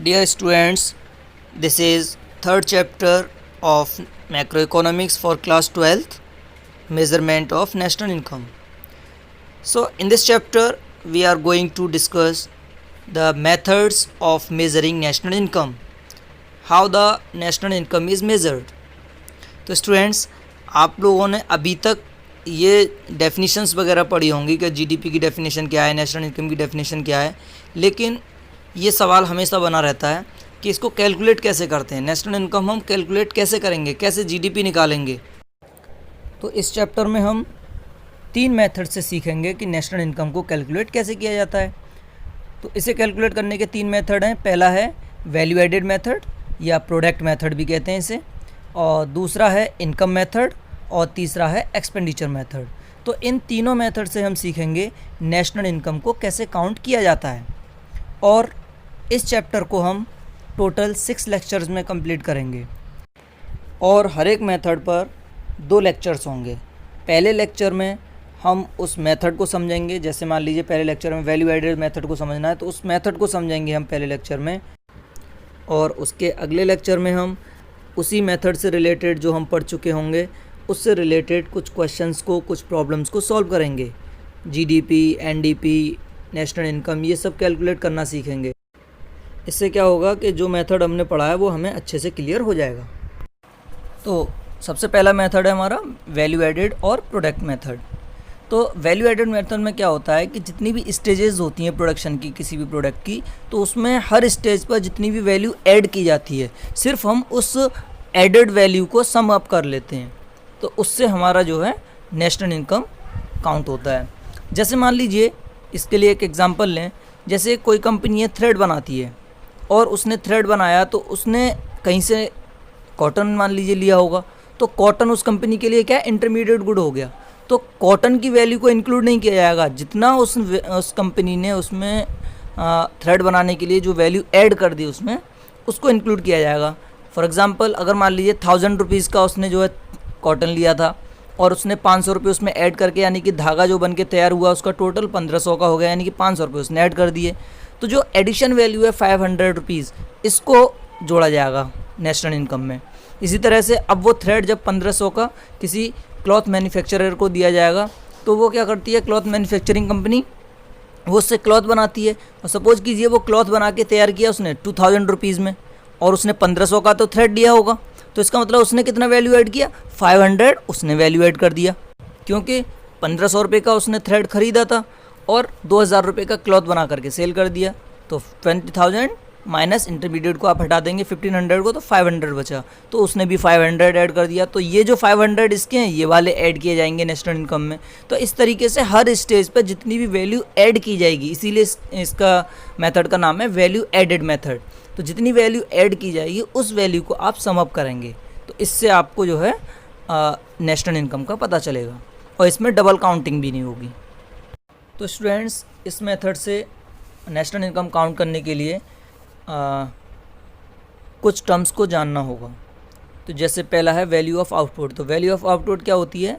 Dear students, this is third chapter of macroeconomics for class 12th, measurement of national income. So in this chapter we are going to discuss the methods of measuring national income, how the national income is measured. तो students, आप लोगों ने अभी तक ये definitions वगैरह पढ़ी होंगी कि जीडीपी की डेफिनेशन क्या है, नेशनल इनकम की डेफिनेशन क्या है, लेकिन ये सवाल हमेशा बना रहता है कि इसको कैलकुलेट कैसे करते हैं, नेशनल इनकम हम कैलकुलेट कैसे करेंगे, कैसे जीडीपी निकालेंगे। तो इस चैप्टर में हम 3 मेथड से सीखेंगे कि नेशनल इनकम को कैलकुलेट कैसे किया जाता है। तो इसे कैलकुलेट करने के 3 मेथड हैं। पहला है वैल्यू एडेड मेथड या प्रोडक्ट मेथड भी कहते हैं इसे, और दूसरा है इनकम मेथड, और तीसरा है एक्सपेंडिचर मेथड। तो इन तीनों मेथड से हम सीखेंगे नेशनल इनकम को कैसे काउंट किया जाता है, और इस चैप्टर को हम टोटल 6 लेक्चर्स में कंप्लीट करेंगे, और हर एक मेथड पर 2 लेक्चर्स होंगे। पहले लेक्चर में हम उस मेथड को समझेंगे, जैसे मान लीजिए पहले लेक्चर में वैल्यू एडेड मेथड को समझना है तो उस मेथड को समझेंगे हम पहले लेक्चर में, और उसके अगले लेक्चर में हम उसी मेथड से रिलेटेड जो हम पढ़ चुके होंगे उससे रिलेटेड कुछ क्वेश्चंस को, कुछ प्रॉब्लम्स को सॉल्व करेंगे। जीडीपी, एनडीपी, नेशनल इनकम, ये सब कैलकुलेट करना सीखेंगे। इससे क्या होगा कि जो मेथड हमने पढ़ा है वो हमें अच्छे से क्लियर हो जाएगा। तो सबसे पहला मेथड है हमारा वैल्यू एडेड और प्रोडक्ट मेथड। तो वैल्यू एडेड मेथड में क्या होता है कि जितनी भी स्टेजेस होती हैं प्रोडक्शन की, किसी भी प्रोडक्ट की, तो उसमें हर स्टेज पर जितनी भी वैल्यू ऐड की जाती है, सिर्फ हम उस एडेड वैल्यू को सम अप कर लेते हैं, तो उससे हमारा जो है नेशनल इनकम काउंट होता है। जैसे मान लीजिए, इसके लिए एक एग्जांपल लें, जैसे कोई कंपनी है थ्रेड बनाती है, और उसने थ्रेड बनाया तो उसने कहीं से कॉटन मान लीजिए लिया होगा, तो कॉटन उस कंपनी के लिए क्या इंटरमीडिएट गुड हो गया, तो कॉटन की वैल्यू को इंक्लूड नहीं किया जाएगा। जितना उस कंपनी ने उसमें थ्रेड बनाने के लिए जो वैल्यू ऐड कर दी उसमें, उसको इंक्लूड किया जाएगा। फॉर एग्जांपल, अगर मान लीजिए 1000 रुपीज़ का उसने जो है कॉटन लिया था, और उसने 500 रुपये उसमें ऐड करके, यानी कि धागा जो बन के तैयार हुआ उसका टोटल 1500 का हो गया, यानी कि 500 रुपये उसने ऐड कर दिए। तो जो एडिशन वैल्यू है 500 रुपीज़, इसको जोड़ा जाएगा नेशनल इनकम में। इसी तरह से अब वो थ्रेड जब 1500 का किसी क्लॉथ मैन्युफैक्चरर को दिया जाएगा, तो वो क्या करती है, क्लॉथ मैन्युफैक्चरिंग कंपनी, वो उससे क्लॉथ बनाती है। और सपोज कीजिए वो क्लॉथ बना के तैयार किया उसने 2000 रुपीज़ में, और उसने 1500 का तो थ्रेड दिया होगा, तो इसका मतलब उसने कितना वैल्यू ऐड किया, 500 उसने वैल्यू ऐड कर दिया, क्योंकि 1500 रुपये का उसने थ्रेड खरीदा था और 2000 रुपये का क्लॉथ बना करके सेल कर दिया। तो 20,000 माइनस इंटरमीडिएट को आप हटा देंगे 1500 को, तो 500 बचा, तो उसने भी 500 ऐड कर दिया। तो ये जो 500 इसके हैं, ये वाले ऐड किए जाएंगे नेशनल इनकम में। तो इस तरीके से हर स्टेज पर जितनी भी वैल्यू ऐड की जाएगी, इसीलिए इसका मेथड का नाम है वैल्यू एडेड मेथड। तो जितनी वैल्यू ऐड की जाएगी उस वैल्यू को आप सम अप करेंगे, तो इससे आपको जो है नेशनल इनकम का पता चलेगा, और इसमें डबल काउंटिंग भी नहीं होगी। तो स्टूडेंट्स, इस मेथड से नेशनल इनकम काउंट करने के लिए कुछ टर्म्स को जानना होगा। तो जैसे पहला है वैल्यू ऑफ आउटपुट। तो वैल्यू ऑफ आउटपुट क्या होती है,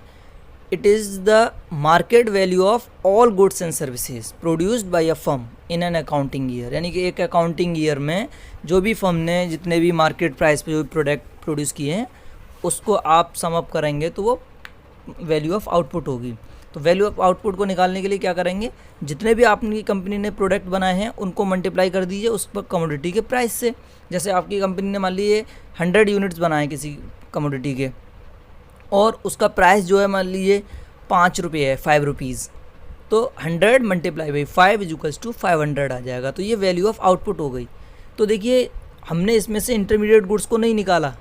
it is the market value of all goods and services produced by a firm in an accounting year. यानी कि एक अकाउंटिंग ईयर में जो भी फर्म ने जितने भी मार्केट प्राइस पे जो भी प्रोडक्ट प्रोड्यूस किए हैं, उसको आप सम अप करेंगे तो वो वैल्यू ऑफ आउटपुट होगी। तो वैल्यू ऑफ आउटपुट को निकालने के लिए क्या करेंगे, जितने भी आपकी कंपनी ने प्रोडक्ट बनाए हैं उनको मल्टीप्लाई कर दीजिए उस पर कमोडिटी के प्राइस से। जैसे आपकी कंपनी ने मान लीजिए 100 यूनिट्स बनाए किसी कमोडिटी के, और उसका प्राइस जो है मान लीजिए 5 रुपये है, 5 रुपीज़, तो 100 मल्टीप्लाई बाई 5 इक्वल्स टू 500 आ जाएगा। तो ये वैल्यू ऑफ आउटपुट हो गई। तो देखिए, हमने इसमें से इंटरमीडिएट गुड्स को नहीं निकाला,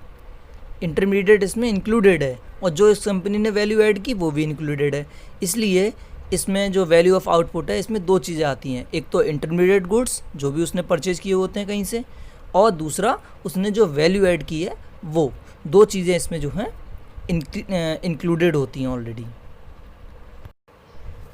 इंटरमीडिएट इसमें इंक्लूडेड है, और जो इस कंपनी ने वैल्यू ऐड की वो भी इंक्लूडेड है। इसलिए इसमें जो वैल्यू ऑफ आउटपुट है, इसमें 2 चीज़ें आती हैं, एक तो इंटरमीडिएट गुड्स जो भी उसने परचेज़ किए होते हैं कहीं से, और दूसरा उसने जो वैल्यू ऐड की है वो। 2 चीज़ें इसमें जो हैं इंक्लूडेड होती हैं ऑलरेडी।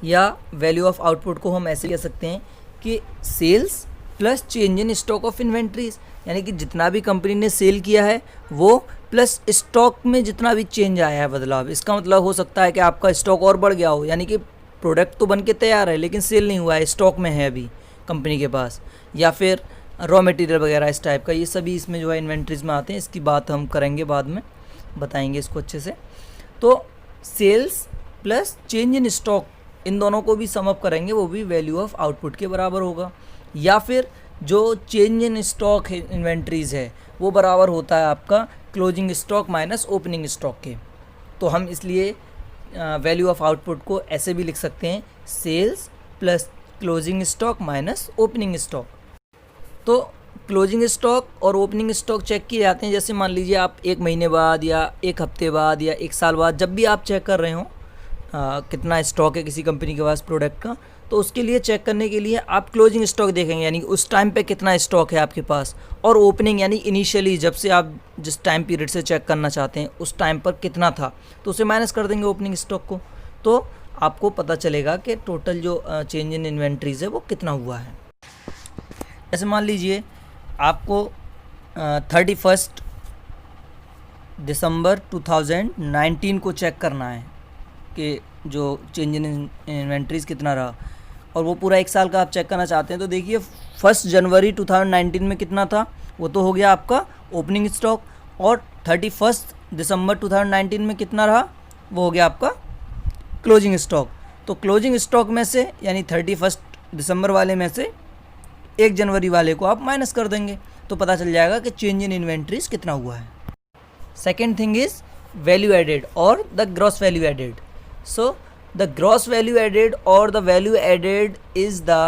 या वैल्यू ऑफ आउटपुट को हम ऐसे कह सकते हैं कि sales plus change in stock of inventories, यानी कि जितना भी कंपनी ने सेल किया है वो प्लस स्टॉक में जितना भी चेंज आया है, बदलाव। इसका मतलब हो सकता है कि आपका स्टॉक और बढ़ गया हो, यानी कि प्रोडक्ट तो बन के तैयार है लेकिन सेल नहीं हुआ है, स्टॉक में है अभी कंपनी के पास, या फिर रॉ मटेरियल वगैरह इस टाइप का, ये सभी इसमें जो है इन्वेंट्रीज में आते हैं। इसकी बात हम करेंगे बाद में, बताएंगे इसको अच्छे से। तो sales plus change in stock, इन दोनों को भी सम अप करेंगे, वो भी वैल्यू ऑफ आउटपुट के बराबर होगा। या फिर जो चेंज इन स्टॉक इन्वेंट्रीज है वो बराबर होता है आपका closing stock minus opening stock के। तो हम इसलिए वैल्यू ऑफ आउटपुट को ऐसे भी लिख सकते हैं, sales plus closing stock minus opening stock. तो क्लोजिंग स्टॉक और ओपनिंग स्टॉक चेक किए जाते हैं, जैसे मान लीजिए आप एक महीने बाद या एक हफ्ते बाद या एक साल बाद, जब भी आप चेक कर रहे हो कितना स्टॉक है किसी कंपनी के पास प्रोडक्ट का, तो उसके लिए चेक करने के लिए आप क्लोजिंग स्टॉक देखेंगे, यानी उस टाइम पे कितना स्टॉक है आपके पास, और ओपनिंग यानी इनिशियली जब से आप जिस टाइम पीरियड से चेक करना चाहते हैं उस टाइम पर कितना था, तो उसे माइनस कर देंगे ओपनिंग स्टॉक को। तो आपको पता चलेगा कि टोटल जो चेंज इन इन्वेंट्रीज है वो कितना हुआ है। जैसे मान लीजिए आपको 31 दिसंबर 2019 को चेक करना है कि जो चेंज इन इन्वेंट्रीज कितना रहा, और वो पूरा एक साल का आप चेक करना चाहते हैं। तो देखिए 1 जनवरी 2019 में कितना था, वो तो हो गया आपका ओपनिंग स्टॉक, और 31 दिसंबर 2019 में कितना रहा, वो हो गया आपका क्लोजिंग स्टॉक। तो क्लोजिंग स्टॉक में से यानी 31 दिसंबर वाले में से 1 जनवरी वाले को आप माइनस कर देंगे, तो पता चल जाएगा कि चेंज इन इन्वेंट्रीज कितना हुआ है। Second thing is value added और the gross value added. So the gross value added or the value added is the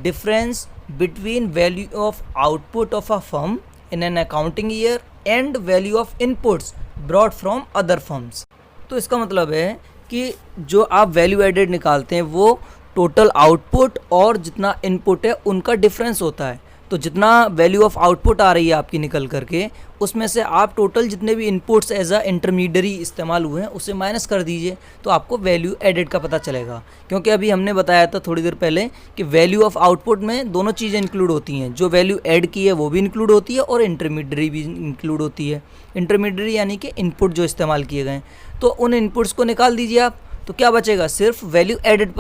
difference between value of output of a firm in an accounting year and value of inputs brought from other firms। तो इसका मतलब है कि जो आप value added निकालते हैं वो टोटल आउटपुट और जितना इनपुट है उनका डिफरेंस होता है। तो जितना वैल्यू ऑफ आउटपुट आ रही है आपकी निकल करके, उसमें से आप टोटल जितने भी इनपुट्स एज अ इंटरमीडियरी इस्तेमाल हुए हैं उसे माइनस कर दीजिए, तो आपको वैल्यू एडेड का पता चलेगा। क्योंकि अभी हमने बताया था थोड़ी देर पहले कि वैल्यू ऑफ आउटपुट में दोनों चीज़ें इंक्लूड होती हैं, जो वैल्यू ऐड की है वो भी इंक्लूड होती है और इंटरमीडियरी भी इंक्लूड होती है। इंटरमीडियरी यानी कि इनपुट जो इस्तेमाल किए गए, तो उन इनपुट्स को निकाल दीजिए आप, तो क्या बचेगा, सिर्फ वैल्यू एडेड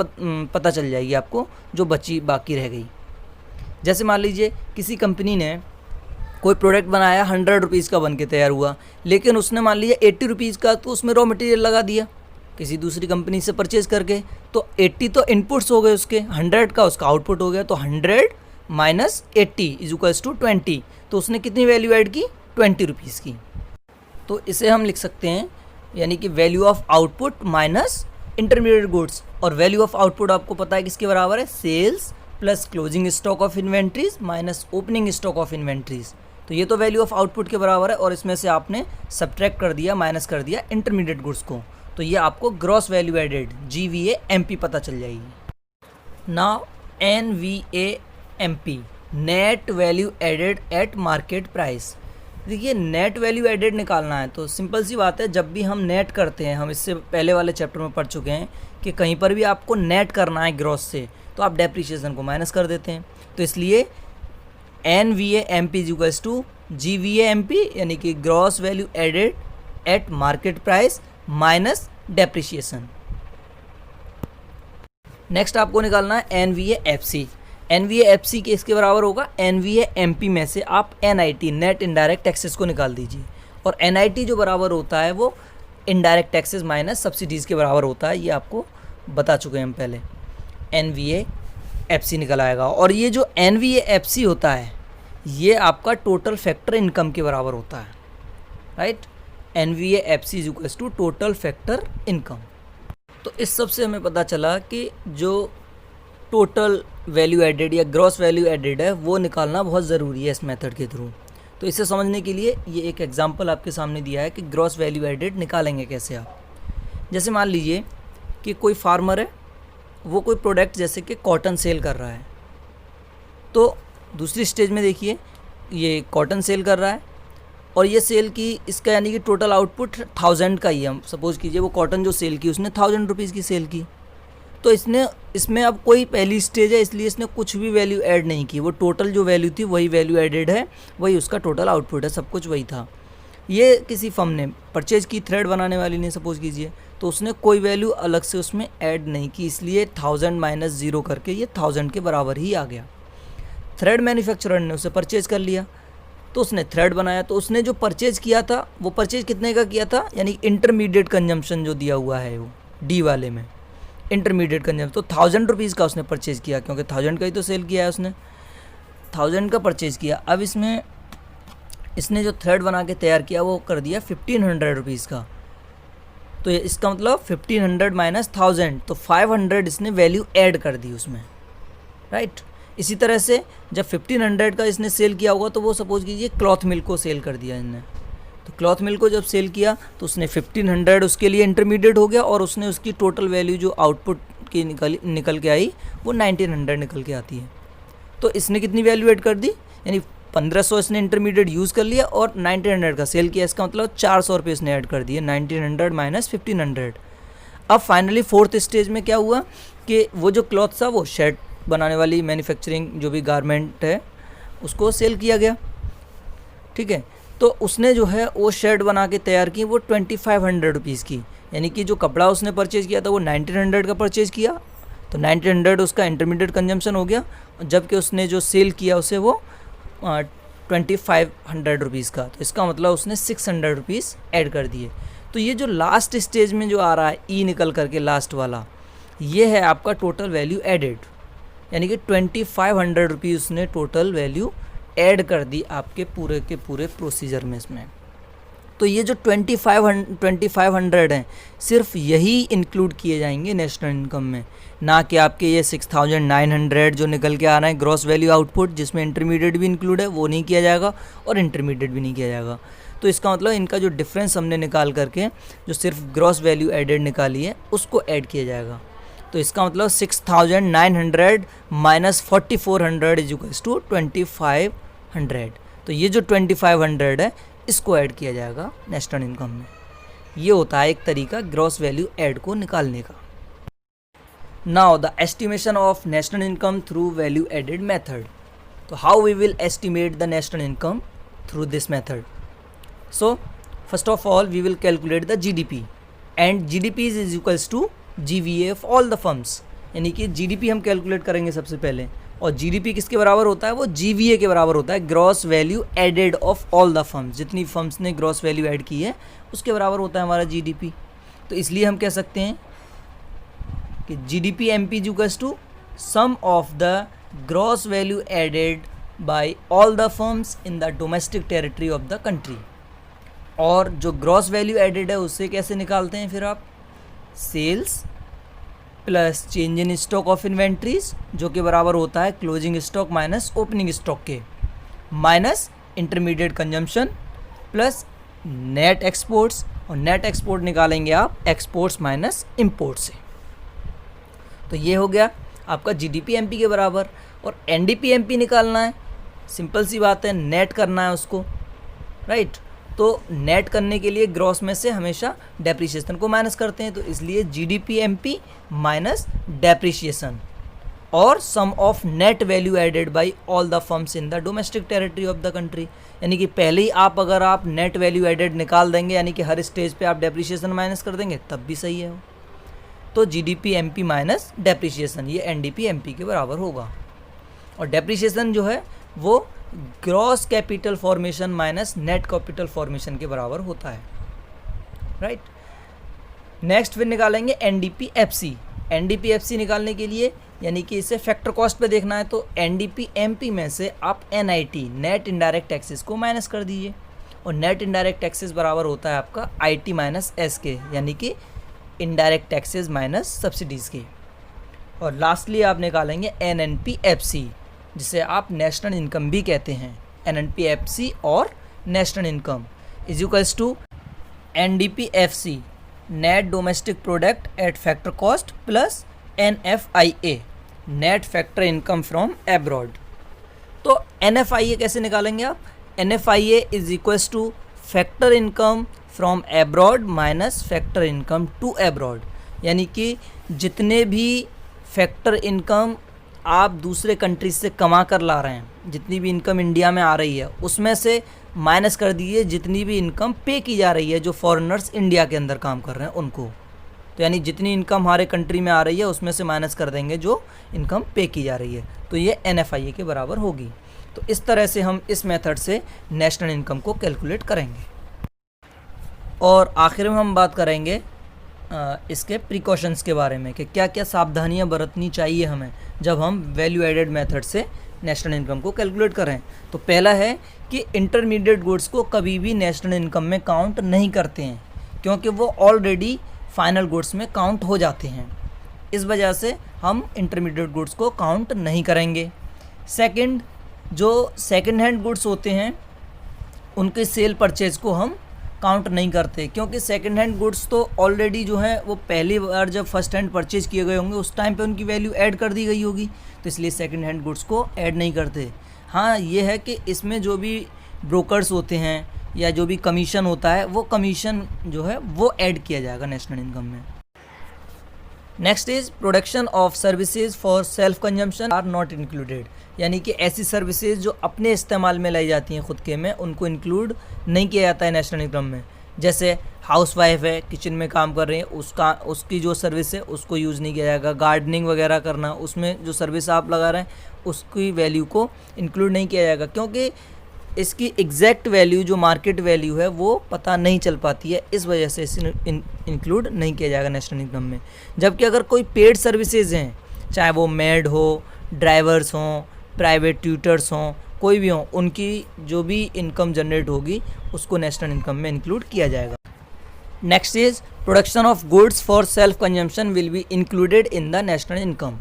पता चल जाएगी आपको, जो बची बाकी रह गई। जैसे मान लीजिए किसी कंपनी ने कोई प्रोडक्ट बनाया 100 रुपीज़ का बन के तैयार हुआ, लेकिन उसने मान लीजिए 80 रुपीज़ का तो उसमें रॉ मटेरियल लगा दिया किसी दूसरी कंपनी से परचेज़ करके, तो 80 तो इनपुट्स हो गए उसके, 100 का उसका आउटपुट हो गया, तो 100 माइनस 80 इज इक्वल्स टू 20। तो उसने कितनी वैल्यू ऐड की, 20 रुपीज़ की। तो इसे हम लिख सकते हैं यानी कि value of output minus intermediate goods, और वैल्यू ऑफ आउटपुट आपको पता है किसके बराबर है, sales plus closing stock of inventories minus opening stock of inventories. तो ये तो वैल्यू ऑफ आउटपुट के बराबर है, और इसमें से आपने सब्ट्रैक्ट कर दिया, माइनस कर दिया इंटरमीडिएट गुड्स को, तो ये आपको ग्रॉस वैल्यू एडेड GVAMP पता चल जाएगी। Now NVAMP, net value added at market price. देखिए नेट वैल्यू एडेड निकालना है तो सिंपल सी बात है, जब भी हम नेट करते हैं, हम इससे पहले वाले चैप्टर में पढ़ चुके हैं कि कहीं पर भी आपको नेट करना है ग्रॉस से, तो आप डेप्रिशिएशन को माइनस कर देते हैं। तो इसलिए NVAMP is equals to GVAMP यानी कि gross value added at market price minus depreciation. Next आपको निकालना है NVAFC। NVAFC के इसके बराबर होगा NVAMP में से आप NIT नेट इनडायरेक्ट टैक्सेस को निकाल दीजिए, और NIT जो बराबर होता है वो इनडायरेक्ट टैक्सेस माइनस सब्सिडीज़ के बराबर होता है, ये आपको बता चुके हैं हम पहले। NVAFC निकल आएगा, और ये जो NVAFC होता है ये आपका टोटल फैक्टर इनकम के बराबर होता है, right. NVAFC is equals to total factor income. तो इस सब से हमें पता चला कि जो टोटल वैल्यू एडेड या ग्रॉस वैल्यू एडेड है वो निकालना बहुत ज़रूरी है इस मेथड के थ्रू। तो इसे समझने के लिए ये एक एग्जांपल आपके सामने दिया है कि ग्रॉस वैल्यू एडेड निकालेंगे कैसे आप। जैसे मान लीजिए कि कोई फार्मर है, वो कोई प्रोडक्ट जैसे कि कॉटन सेल कर रहा है, तो दूसरी स्टेज में देखिए ये कॉटन सेल कर रहा है, और ये सेल की इसका यानी कि टोटल आउटपुट 1000 का ही है। हम सपोज़ कीजिए वो कॉटन जो सेल की उसने 1000 रुपीज़ की सेल की, तो इसमें अब कोई पहली स्टेज है इसलिए इसने कुछ भी वैल्यू ऐड नहीं की, वो टोटल जो वैल्यू थी वही वैल्यू एडेड है, वही उसका टोटल आउटपुट है, सब कुछ वही था। ये किसी फर्म ने परचेज़ की, थ्रेड बनाने वाली ने सपोज़ कीजिए, तो उसने कोई वैल्यू अलग से उसमें ऐड नहीं की, इसलिए 1000 माइनस 0 करके ये 1000 के बराबर ही आ गया। थ्रेड मैन्युफैक्चरर ने उसे परचेज कर लिया, तो उसने थ्रेड बनाया। तो उसने जो परचेज किया था वो परचेज कितने का किया था, यानी इंटरमीडिएट कंजम्पशन जो दिया हुआ है वो डी वाले में इंटरमीडिएट कंजम्पशन, तो 1000 रुपीज़ का उसने परचेज किया, क्योंकि 1000 का ही तो सेल किया है उसने, 1000 का परचेज किया। अब इसमें इसने जो थ्रेड बना के तैयार किया वो कर दिया 1500 रुपीज़ का। तो इसका मतलब 1500 माइनस 1000, तो 500 इसने वैल्यू ऐड कर दी उसमें, राइट। इसी तरह से जब 1500 का इसने सेल किया होगा तो वो सपोज कीजिए क्लॉथ मिल को सेल कर दिया इसने, तो क्लॉथ मिल को जब सेल किया तो उसने 1500 उसके लिए इंटरमीडिएट हो गया, और उसने उसकी टोटल वैल्यू जो आउटपुट की निकल के आई वो 1900 निकल के आती है। तो इसने कितनी वैल्यू ऐड कर दी, यानी 1500 इसने इंटरमीडिएट यूज़ कर लिया और 1900 का सेल किया, इसका मतलब 400 रुपये इसने ऐड कर दिए, 1900 माइनस 1500। अब फाइनली फोर्थ स्टेज में क्या हुआ कि वो जो क्लॉथ था वो शर्ट बनाने वाली मैन्युफैक्चरिंग जो भी गारमेंट है उसको सेल किया गया, ठीक है। तो उसने जो है वो शर्ट बना के तैयार की वो 2500 रुपीज़ की, यानी कि जो कपड़ा उसने परचेज़ किया था वो 1900 का परचेज़ किया, तो 1900 उसका इंटरमीडिएट कंजम्पशन हो गया, जबकि उसने जो सेल किया उसे वो 2500 रुपीज़ का, तो इसका मतलब उसने 600 रुपीज़ ऐड कर दिए। तो ये जो लास्ट स्टेज में जो आ रहा है ई निकल करके लास्ट वाला, ये है आपका टोटल वैल्यू एडेड, यानी कि 2500 रुपीज़ उसने टोटल वैल्यू ऐड कर दी आपके पूरे के पूरे प्रोसीजर में इसमें। तो ये जो 2500 हैं सिर्फ यही इंक्लूड किए जाएंगे नेशनल इनकम में, ना कि आपके ये 6900 जो निकल के आ रहा है ग्रॉस वैल्यू आउटपुट, जिसमें इंटरमीडिएट भी इंक्लूड है, वो नहीं किया जाएगा और इंटरमीडिएट भी नहीं किया जाएगा। तो इसका मतलब इनका जो डिफरेंस हमने निकाल करके जो सिर्फ ग्रॉस वैल्यू एडेड निकाली है उसको ऐड किया जाएगा। तो इसका मतलब 6900 माइनस 4400 इज इक्वल्स टू 2500। तो ये जो 2500 है इसको ऐड किया जाएगा नेशनल इनकम में। ये होता है एक तरीका ग्रॉस वैल्यू ऐड को निकालने का। Now the estimation of national income through value added method. तो how we will estimate the national income through this method? So first of all we will calculate the GDP and GDP is equals to GVA of all the firms, यानी कि GDP हम calculate करेंगे सबसे पहले, और GDP किसके बराबर होता है, वो GVA के बराबर होता है, gross value added of all the firms, जितनी फर्म्स ने ग्रॉस वैल्यू ऐड की है उसके बराबर होता है हमारा GDP। तो इसलिए हम कह सकते हैं कि GDP MP equals to sum of the gross value added by all the firms in the domestic territory of the country. और जो ग्रॉस वैल्यू एडेड है उससे कैसे निकालते हैं फिर आप, sales plus change in stock of inventories, जो कि बराबर होता है closing stock minus opening stock के, minus intermediate consumption plus net exports, और नेट एक्सपोर्ट निकालेंगे आप एक्सपोर्ट्स माइनस इंपोर्ट से। तो ये हो गया आपका GDP MP के बराबर। और NDP MP निकालना है, सिंपल सी बात है, नेट करना है उसको, राइट। तो नेट करने के लिए ग्रॉस में से हमेशा डेप्रिसिएशन को माइनस करते हैं, तो इसलिए GDP MP माइनस डेप्रिसिएशन और sum of net value added by all the firms in the domestic territory of the country. यानी कि पहले ही अगर आप नेट वैल्यू एडेड निकाल देंगे, यानी कि हर स्टेज पे आप डेप्रिसिएशन माइनस कर देंगे, तब भी सही है वो। तो GDP MP माइनस डेप्रिसिएशन, ये NDP MP के बराबर होगा। और डेप्रिसिएशन जो है वो gross capital formation minus net capital formation के बराबर होता है, राइट। नेक्स्ट फिर निकालेंगे NDP FC। NDP FC निकालने के लिए यानी कि इसे फैक्टर कॉस्ट पे देखना है, तो NDP MP में से आप NIT नेट इनडायरेक्ट टैक्सेस को माइनस कर दीजिए, और नेट इनडायरेक्ट टैक्सेस बराबर होता है आपका IT माइनस SK, यानी कि इनडायरेक्ट टैक्सेस माइनस सब्सिडीज़ के। और लास्टली आप निकालेंगे NNP FC, जिसे आप नेशनल इनकम भी कहते हैं। NNP FC और national income is equals to NDP FC net domestic product at factor cost plus NFIA net factor income from abroad. तो NFIA कैसे निकालेंगे आप, NFIA is equals to factor income from abroad minus factor income to abroad, यानी कि जितने भी factor income आप दूसरे कंट्रीज से कमा कर ला रहे हैं, जितनी भी इनकम इंडिया में आ रही है उसमें से माइनस कर दीजिए जितनी भी इनकम पे की जा रही है जो फॉरेनर्स इंडिया के अंदर काम कर रहे हैं उनको, तो यानी जितनी इनकम हमारे कंट्री में आ रही है उसमें से माइनस कर देंगे जो इनकम पे की जा रही है, तो ये NFIA के बराबर होगी। तो इस तरह से हम इस मेथड से नेशनल इनकम को कैलकुलेट करेंगे। और आखिर में हम बात करेंगे इसके प्रिकॉशंस के बारे में कि क्या क्या सावधानियां बरतनी चाहिए हमें जब हम वैल्यू एडेड मेथड से नेशनल इनकम को कैलकुलेट करें। तो पहला है कि इंटरमीडिएट गुड्स को कभी भी नेशनल इनकम में काउंट नहीं करते हैं, क्योंकि वो ऑलरेडी फाइनल गुड्स में काउंट हो जाते हैं। इस वजह से हम इंटरमीडिएट गुड्स को काउंट नहीं करेंगे। सेकंड, जो सेकंड हैंड गुड्स होते हैं उनके सेल परचेज को हम काउंट नहीं करते, क्योंकि सेकंड हैंड गुड्स तो ऑलरेडी जो है वो पहली बार जब फर्स्ट हैंड परचेज किए गए होंगे उस टाइम पे उनकी वैल्यू ऐड कर दी गई होगी, तो इसलिए सेकंड हैंड गुड्स को ऐड नहीं करते। हाँ, ये है कि इसमें जो भी ब्रोकर्स होते हैं या जो भी कमीशन होता है वो कमीशन जो है वो ऐड किया जाएगा नेशनल इनकम में। Next is production of services for self consumption are not included, यानी कि ऐसी सर्विसेज जो अपने इस्तेमाल में लाई जाती हैं खुद के में, उनको इंक्लूड नहीं किया जाता है नेशनल इनकम में। जैसे हाउस वाइफ है, किचन में काम कर रही है, उसकी जो सर्विस है उसको यूज़ नहीं किया जाएगा। गार्डनिंग वगैरह करना, उसमें जो सर्विस आप लगा रहे हैं उसकी वैल्यू को इंक्लूड नहीं किया जाएगा, क्योंकि इसकी एग्जैक्ट वैल्यू जो मार्केट वैल्यू है वो पता नहीं चल पाती है, इस वजह से इसे इंक्लूड नहीं किया जाएगा नेशनल इनकम में। जबकि अगर कोई पेड सर्विसेज हैं, चाहे वो मेड हो, ड्राइवर्स हों, प्राइवेट ट्यूटर्स हों, कोई भी हों, उनकी जो भी इनकम जनरेट होगी उसको नेशनल इनकम में इंक्लूड किया जाएगा। Next is production of goods for self consumption will be included in the national income,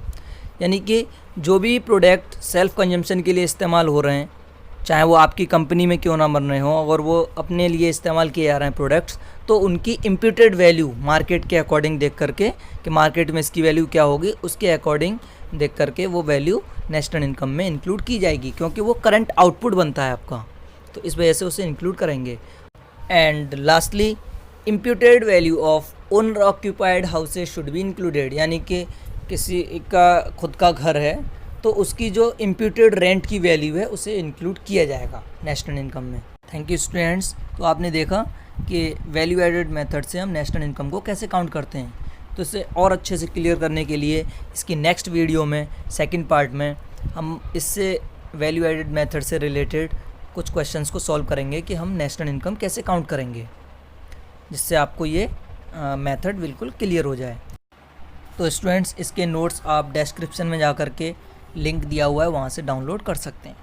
यानी कि जो भी प्रोडक्ट सेल्फ कंजम्पशन के लिए इस्तेमाल हो रहे हैं, चाहे वो आपकी कंपनी में क्यों ना बन रहे हों, अगर वो अपने लिए इस्तेमाल किए जा रहे हैं प्रोडक्ट्स, तो उनकी इम्प्यूटेड वैल्यू मार्केट के अकॉर्डिंग देख करके कि मार्केट में इसकी वैल्यू क्या होगी, उसके अकॉर्डिंग देख करके वो वैल्यू नेशनल इनकम में इंक्लूड की जाएगी, क्योंकि वो करंट आउटपुट बनता है आपका, तो इस वजह से उसे इंक्लूड करेंगे। And lastly, imputed value of owner occupied houses should be included, यानी कि किसी का खुद का घर है तो उसकी जो इम्प्यूटेड रेंट की वैल्यू है उसे इंक्लूड किया जाएगा नेशनल इनकम में। Thank you students. तो आपने देखा कि वैल्यू एडेड मेथड से हम नेशनल इनकम को कैसे काउंट करते हैं। तो इसे और अच्छे से क्लियर करने के लिए इसकी नेक्स्ट वीडियो में सेकंड पार्ट में हम इससे वैल्यू एडेड मेथड से रिलेटेड कुछ क्वेश्चंस को सॉल्व करेंगे कि हम नेशनल इनकम कैसे काउंट करेंगे, जिससे आपको ये मेथड बिल्कुल क्लियर हो जाए। तो स्टूडेंट्स, इसके नोट्स आप डिस्क्रिप्शन में जा कर के लिंक दिया हुआ है, वहाँ से डाउनलोड कर सकते हैं।